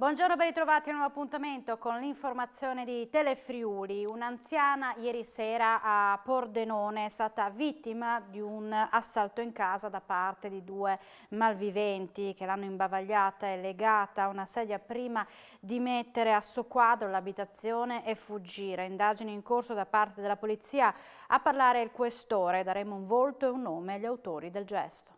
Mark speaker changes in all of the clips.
Speaker 1: Buongiorno, ben ritrovati a un nuovo appuntamento con l'informazione di Telefriuli. Un'anziana ieri sera a Pordenone è stata vittima di un assalto in casa da parte di due malviventi che l'hanno imbavagliata e legata a una sedia prima di mettere a soqquadro l'abitazione e fuggire. Indagini in corso da parte della polizia. A parlare il questore, daremo un volto e un nome agli autori del gesto.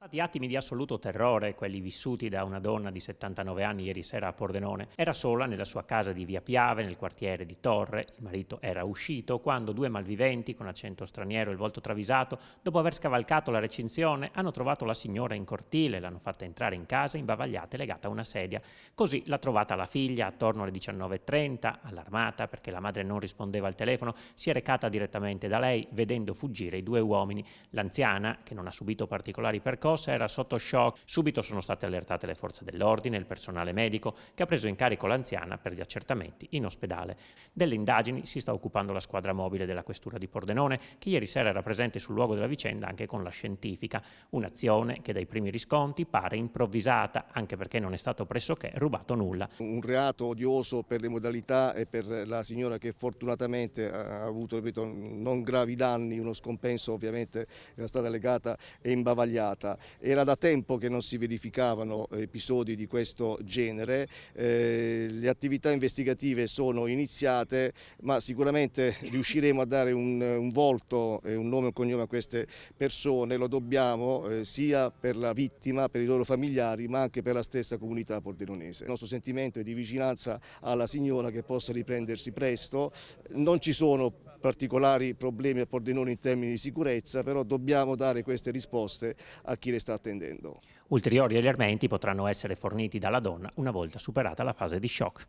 Speaker 2: Stati attimi di assoluto terrore quelli vissuti da una donna di 79 anni ieri sera a Pordenone. Era sola nella sua casa di Via Piave, nel quartiere di Torre. Il marito era uscito quando due malviventi, con accento straniero e il volto travisato, dopo aver scavalcato la recinzione, hanno trovato la signora in cortile, l'hanno fatta entrare in casa imbavagliata e legata a una sedia. Così l'ha trovata la figlia attorno alle 19:30, allarmata perché la madre non rispondeva al telefono, si è recata direttamente da lei, vedendo fuggire i due uomini. L'anziana, che non ha subito particolari percossi, era sotto shock. Subito sono state allertate le forze dell'ordine e il personale medico, che ha preso in carico l'anziana per gli accertamenti in ospedale. Delle indagini si sta occupando la squadra mobile della questura di Pordenone, che ieri sera era presente sul luogo della vicenda anche con la scientifica. Un'azione che dai primi riscontri pare improvvisata, anche perché non è stato pressoché rubato nulla.
Speaker 3: Un reato odioso per le modalità e per la signora, che fortunatamente ha avuto, ripeto, non gravi danni. Uno scompenso ovviamente era stata legata e imbavagliata. Era da tempo che non si verificavano episodi di questo genere. Le attività investigative sono iniziate, ma sicuramente riusciremo a dare un volto e un nome e un cognome a queste persone. Lo dobbiamo sia per la vittima, per i loro familiari, ma anche per la stessa comunità pordenonese. Il nostro sentimento è di vicinanza alla signora, che possa riprendersi presto. Non ci sono particolari problemi a Pordenone in termini di sicurezza, però dobbiamo dare queste risposte a chi le sta attendendo.
Speaker 2: Ulteriori elementi potranno essere forniti dalla donna una volta superata la fase di shock.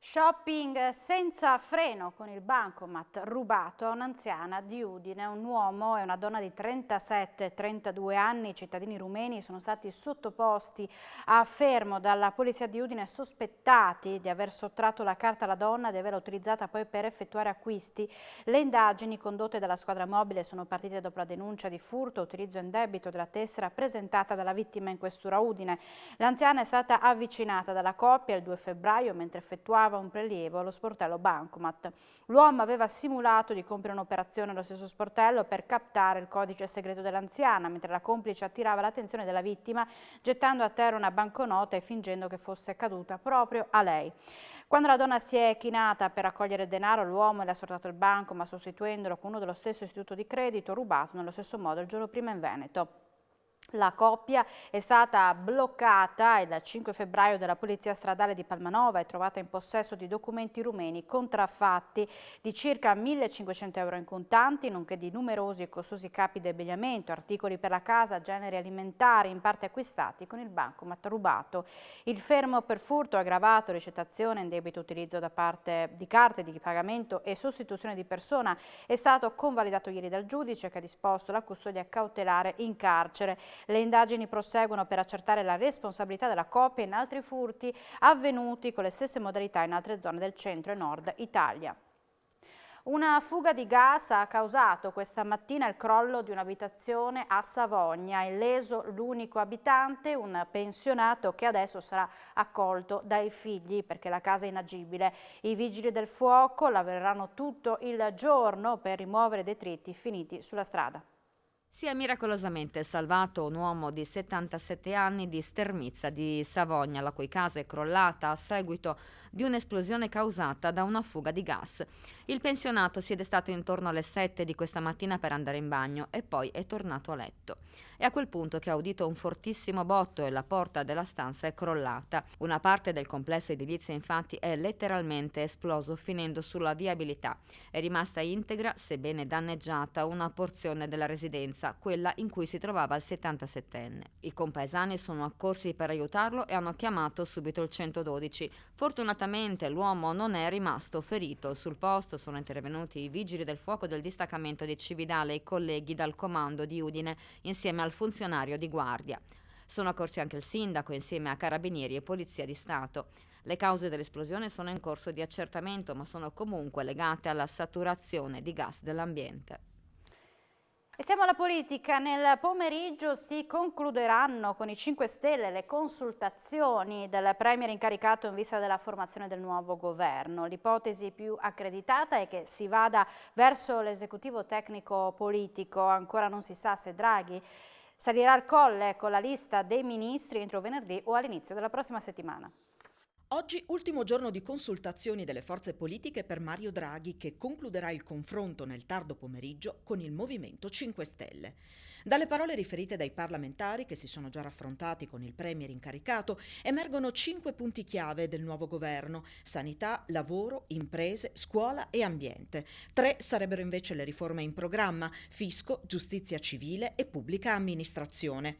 Speaker 1: Shopping senza freno con il bancomat rubato a un'anziana di Udine. Un uomo e una donna di 37 e 32 anni, cittadini rumeni, sono stati sottoposti a fermo dalla polizia di Udine, sospettati di aver sottratto la carta alla donna e di averla utilizzata poi per effettuare acquisti. Le indagini condotte dalla squadra mobile sono partite dopo la denuncia di furto, utilizzo indebito della tessera presentata dalla vittima in questura Udine. L'anziana è stata avvicinata dalla coppia il 2 febbraio mentre effettuava un prelievo allo sportello bancomat. L'uomo aveva simulato di compiere un'operazione allo stesso sportello per captare il codice segreto dell'anziana, mentre la complice attirava l'attenzione della vittima gettando a terra una banconota e fingendo che fosse caduta proprio a lei. Quando la donna si è chinata per raccogliere il denaro, l'uomo le ha sortato il bancomat sostituendolo con uno dello stesso istituto di credito rubato nello stesso modo il giorno prima in Veneto. La coppia è stata bloccata il 5 febbraio dalla Polizia Stradale di Palmanova e trovata in possesso di documenti rumeni contraffatti di circa 1.500 euro in contanti, nonché di numerosi e costosi capi di abbigliamento, articoli per la casa, generi alimentari, in parte acquistati con il bancomat rubato. Il fermo per furto aggravato, ricettazione, indebito utilizzo da parte di carte di pagamento e sostituzione di persona è stato convalidato ieri dal giudice, che ha disposto la custodia cautelare in carcere. Le indagini proseguono per accertare la responsabilità della coppia in altri furti avvenuti con le stesse modalità in altre zone del centro e nord Italia. Una fuga di gas ha causato questa mattina il crollo di un'abitazione a Savogna, illeso l'unico abitante, un pensionato che adesso sarà accolto dai figli perché la casa è inagibile. I vigili del fuoco lavoreranno tutto il giorno per rimuovere detriti finiti sulla strada.
Speaker 4: Si è miracolosamente salvato un uomo di 77 anni di Stermizza di Savogna, la cui casa è crollata a seguito di un'esplosione causata da una fuga di gas. Il pensionato si è destato intorno alle 7 di questa mattina per andare in bagno e poi è tornato a letto. È a quel punto che ha udito un fortissimo botto e la porta della stanza è crollata. Una parte del complesso edilizio infatti è letteralmente esploso, finendo sulla viabilità. È rimasta integra, sebbene danneggiata, una porzione della residenza, quella in cui si trovava il 77enne. I compaesani sono accorsi per aiutarlo e hanno chiamato subito il 112. Fortunatamente l'uomo non è rimasto ferito. Sul posto sono intervenuti i vigili del fuoco del distaccamento di Cividale e i colleghi dal comando di Udine insieme al funzionario di guardia. Sono accorsi anche il sindaco insieme a carabinieri e polizia di Stato. Le cause dell'esplosione sono in corso di accertamento, ma sono comunque legate alla saturazione di gas dell'ambiente.
Speaker 1: E siamo alla politica. Nel pomeriggio si concluderanno con i 5 Stelle le consultazioni del premier incaricato in vista della formazione del nuovo governo. L'ipotesi più accreditata è che si vada verso l'esecutivo tecnico politico. Ancora non si sa se Draghi salirà al colle con la lista dei ministri entro venerdì o all'inizio della prossima settimana.
Speaker 5: Oggi ultimo giorno di consultazioni delle forze politiche per Mario Draghi, che concluderà il confronto nel tardo pomeriggio con il Movimento 5 Stelle. Dalle parole riferite dai parlamentari, che si sono già raffrontati con il premier incaricato, emergono 5 punti chiave del nuovo governo: sanità, lavoro, imprese, scuola e ambiente. 3 sarebbero invece le riforme in programma: fisco, giustizia civile e pubblica amministrazione.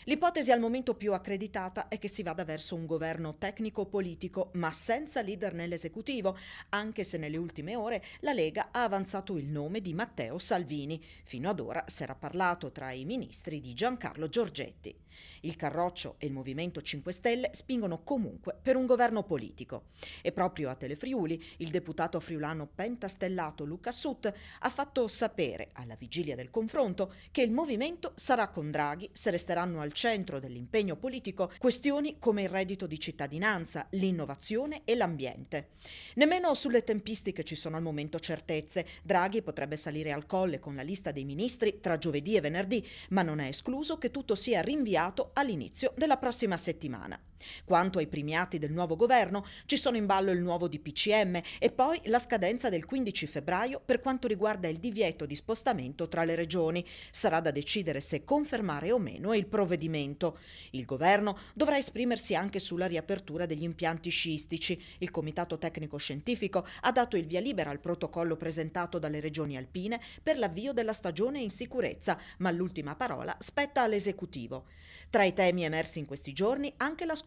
Speaker 5: L'ipotesi al momento più accreditata è che si vada verso un governo tecnico-politico, ma senza leader nell'esecutivo, anche se nelle ultime ore la Lega ha avanzato il nome di Matteo Salvini. Fino ad ora si era parlato tra i ministri di Giancarlo Giorgetti. Il Carroccio e il Movimento 5 Stelle spingono comunque per un governo politico. E proprio a Telefriuli il deputato friulano pentastellato Luca Sut ha fatto sapere, alla vigilia del confronto, che il movimento sarà con Draghi se resteranno al centro dell'impegno politico questioni come il reddito di cittadinanza, l'innovazione e l'ambiente. Nemmeno sulle tempistiche ci sono al momento certezze. Draghi potrebbe salire al colle con la lista dei ministri tra giovedì e venerdì, ma non è escluso che tutto sia rinviato all'inizio della prossima settimana. Quanto ai primi atti del nuovo governo, ci sono in ballo il nuovo DPCM e poi la scadenza del 15 febbraio per quanto riguarda il divieto di spostamento tra le regioni. Sarà da decidere se confermare o meno il provvedimento. Il governo dovrà esprimersi anche sulla riapertura degli impianti sciistici. Il Comitato Tecnico Scientifico ha dato il via libera al protocollo presentato dalle regioni alpine per l'avvio della stagione in sicurezza, ma l'ultima parola spetta all'esecutivo. Tra i temi emersi in questi giorni, anche la scuola.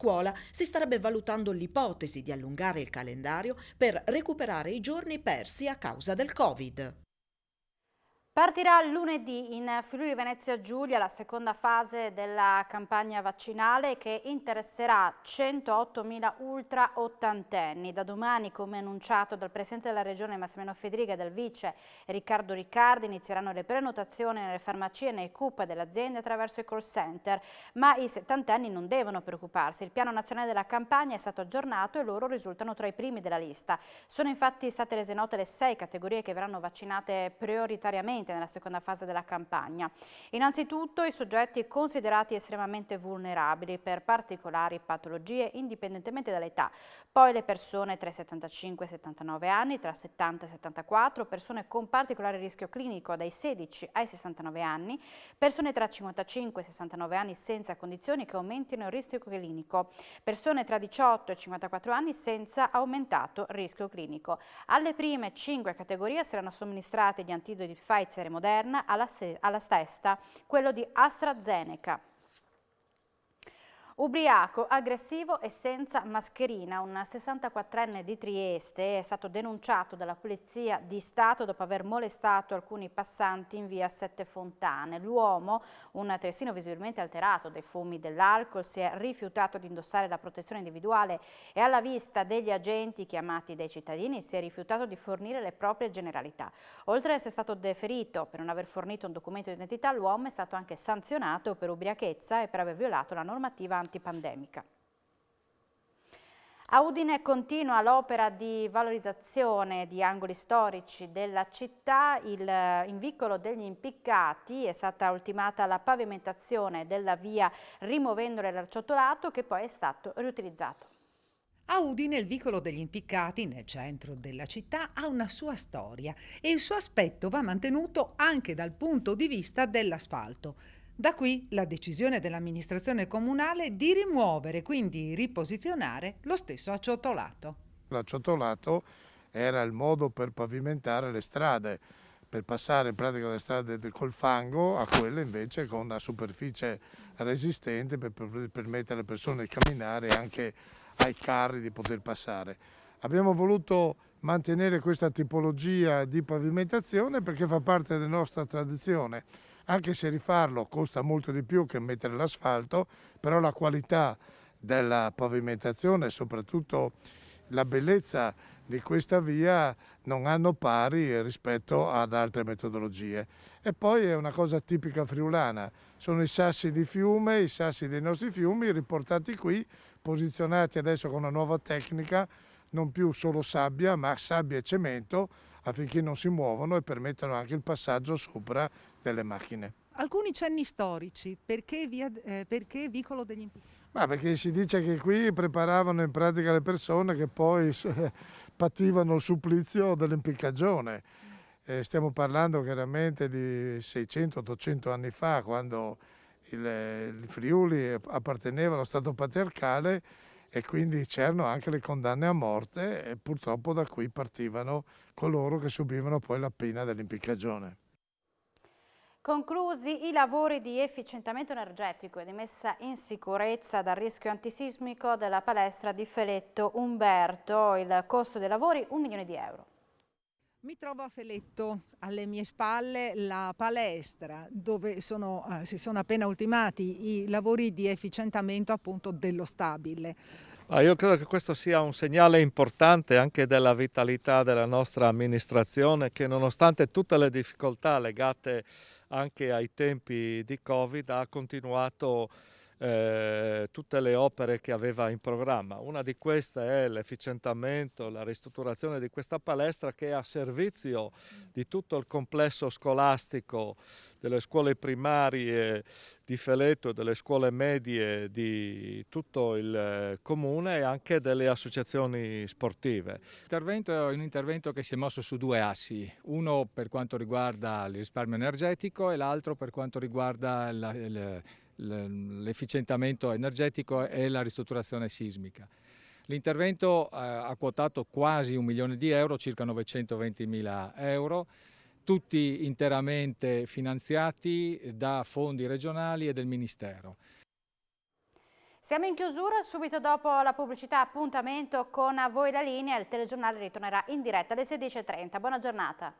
Speaker 5: Si starebbe valutando l'ipotesi di allungare il calendario per recuperare i giorni persi a causa del Covid.
Speaker 1: Partirà lunedì in Friuli Venezia Giulia la seconda fase della campagna vaccinale che interesserà 108.000 ultra ottantenni. Da domani, come annunciato dal Presidente della Regione Massimiliano Fedriga e dal Vice Riccardo Riccardi, inizieranno le prenotazioni nelle farmacie e nei CUP delle aziende attraverso i call center, ma i settantenni non devono preoccuparsi. Il piano nazionale della campagna è stato aggiornato e loro risultano tra i primi della lista. Sono infatti state rese note le 6 categorie che verranno vaccinate prioritariamente nella seconda fase della campagna. Innanzitutto i soggetti considerati estremamente vulnerabili per particolari patologie indipendentemente dall'età, poi le persone tra i 75 e i 79 anni, tra 70 e 74, persone con particolare rischio clinico dai 16 ai 69 anni, persone tra 55 e 69 anni senza condizioni che aumentino il rischio clinico, persone tra 18 e 54 anni senza aumentato rischio clinico. Alle prime 5 categorie saranno somministrati gli antidoti Pfizer e Moderna, alla sesta quello di AstraZeneca. Ubriaco, aggressivo e senza mascherina, un 64enne di Trieste è stato denunciato dalla Polizia di Stato dopo aver molestato alcuni passanti in via Sette Fontane. L'uomo, un triestino visibilmente alterato dai fumi dell'alcol, si è rifiutato di indossare la protezione individuale e alla vista degli agenti chiamati dai cittadini si è rifiutato di fornire le proprie generalità. Oltre ad essere stato deferito per non aver fornito un documento di identità, l'uomo è stato anche sanzionato per ubriachezza e per aver violato la normativa antipandemica. A Udine continua l'opera di valorizzazione di angoli storici della città. In Vicolo degli Impiccati è stata ultimata la pavimentazione della via rimuovendole l'arciottolato che poi è stato riutilizzato.
Speaker 6: A Udine il Vicolo degli Impiccati, nel centro della città, ha una sua storia e il suo aspetto va mantenuto anche dal punto di vista dell'asfalto. Da qui la decisione dell'amministrazione comunale di rimuovere, quindi riposizionare, lo stesso acciottolato.
Speaker 7: L'acciottolato era il modo per pavimentare le strade, per passare in pratica dalle strade col fango a quelle invece con una superficie resistente per permettere alle persone di camminare e anche ai carri di poter passare. Abbiamo voluto mantenere questa tipologia di pavimentazione perché fa parte della nostra tradizione. Anche se rifarlo costa molto di più che mettere l'asfalto, però la qualità della pavimentazione e soprattutto la bellezza di questa via non hanno pari rispetto ad altre metodologie. E poi è una cosa tipica friulana, sono i sassi di fiume, i sassi dei nostri fiumi riportati qui, posizionati adesso con una nuova tecnica, non più solo sabbia, ma sabbia e cemento, affinché non si muovano e permettano anche il passaggio sopra delle macchine.
Speaker 6: Alcuni cenni storici, perché Vicolo degli Impiccati?
Speaker 7: Ma perché si dice che qui preparavano in pratica le persone che poi pativano il supplizio dell'impiccagione. Stiamo parlando chiaramente di 600-800 anni fa, quando il Friuli apparteneva allo Stato patriarcale e quindi c'erano anche le condanne a morte e purtroppo da qui partivano coloro che subivano poi la pena dell'impiccagione.
Speaker 1: Conclusi i lavori di efficientamento energetico e di messa in sicurezza dal rischio antisismico della palestra di Feletto Umberto, il costo dei lavori 1 milione di euro.
Speaker 6: Mi trovo a Feletto, alle mie spalle la palestra dove si sono appena ultimati i lavori di efficientamento appunto dello stabile.
Speaker 8: Io credo che questo sia un segnale importante anche della vitalità della nostra amministrazione, che nonostante tutte le difficoltà legate anche ai tempi di Covid ha continuato tutte le opere che aveva in programma. Una di queste è l'efficientamento, la ristrutturazione di questa palestra che è a servizio di tutto il complesso scolastico delle scuole primarie di Feletto, delle scuole medie di tutto il comune e anche delle associazioni sportive.
Speaker 9: L'intervento è un intervento che si è mosso su 2 assi, uno per quanto riguarda il risparmio energetico e l'altro per quanto riguarda l'efficientamento energetico e la ristrutturazione sismica. L'intervento ha quotato quasi 1 milione di euro, circa 920.000 euro, tutti interamente finanziati da fondi regionali e del Ministero.
Speaker 1: Siamo in chiusura, subito dopo la pubblicità appuntamento con A Voi la Linea, il telegiornale ritornerà in diretta alle 16:30. Buona giornata.